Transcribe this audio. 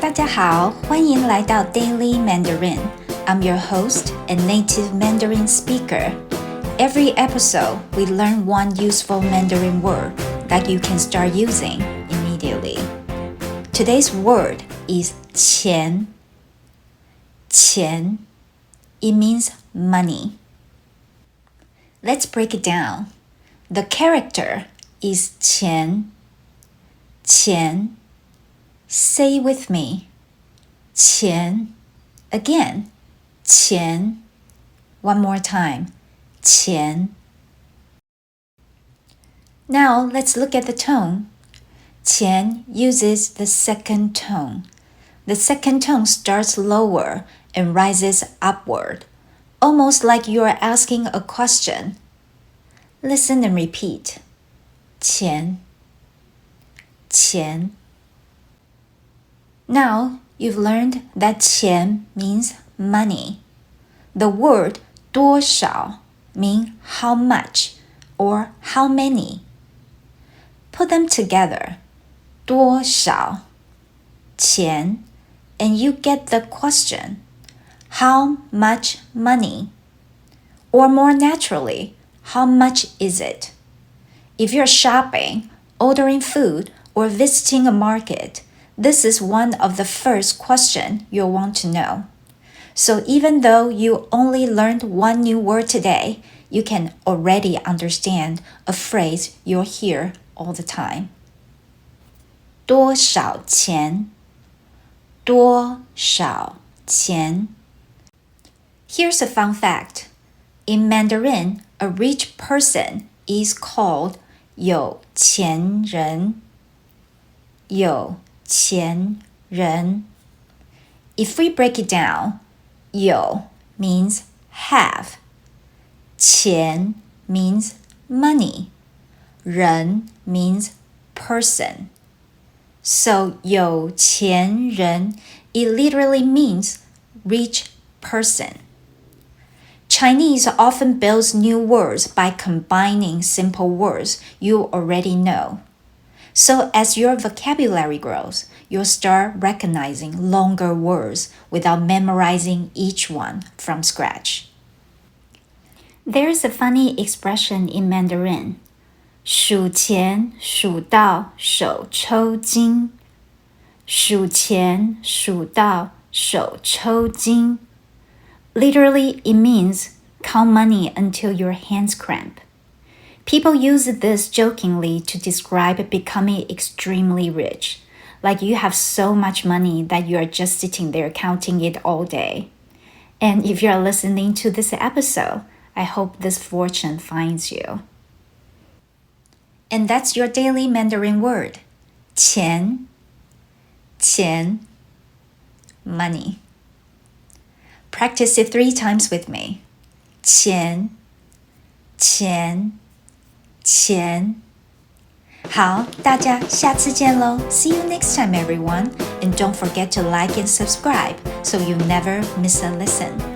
大家好，欢迎来到 Daily Mandarin. I'm your host and native Mandarin speaker. Every episode, we learn one useful Mandarin word that you can start using immediately. Today's word is 钱. 钱. It means money. Let's break it down. The character is 钱. 钱. Say with me. 钱. Again. 钱. One more time. 钱. Now let's look at the tone. 钱 uses the second tone. The second tone starts lower and rises upward, almost like you are asking a question. Listen and repeat. 钱. 钱. Now, you've learned that 钱 means money. The word 多少 means how much or how many. Put them together. 多少 钱 and you get the question. How much money? Or more naturally, how much is it? If you're shopping, ordering food, or visiting a market, this is one of the first questions you'll want to know. So even though you only learned one new word today, you can already understand a phrase you'll hear all the time. 多少钱? 多少钱? Here's a fun fact. In Mandarin, a rich person is called 有钱人. 有钱人. If we break it down, 有 means have, 钱 means money, 人 means person. So 有钱人 it literally means rich person. Chinese often builds new words by combining simple words you already know. So as your vocabulary grows, you'll start recognizing longer words without memorizing each one from scratch. There's a funny expression in Mandarin. 数钱数到手抽筋. 数钱数到手抽筋. Literally, it means count money until your hands cramp. People use this jokingly to describe becoming extremely rich, like you have so much money that you are just sitting there counting it all day. And if you are listening to this episode, I hope this fortune finds you. And that's your daily Mandarin word. 钱. 钱. Money. Practice it 3 times with me. 钱. 钱. 钱. 好，大家下次见咯. See you next time, everyone. And don't forget to like and subscribe so you never miss a listen.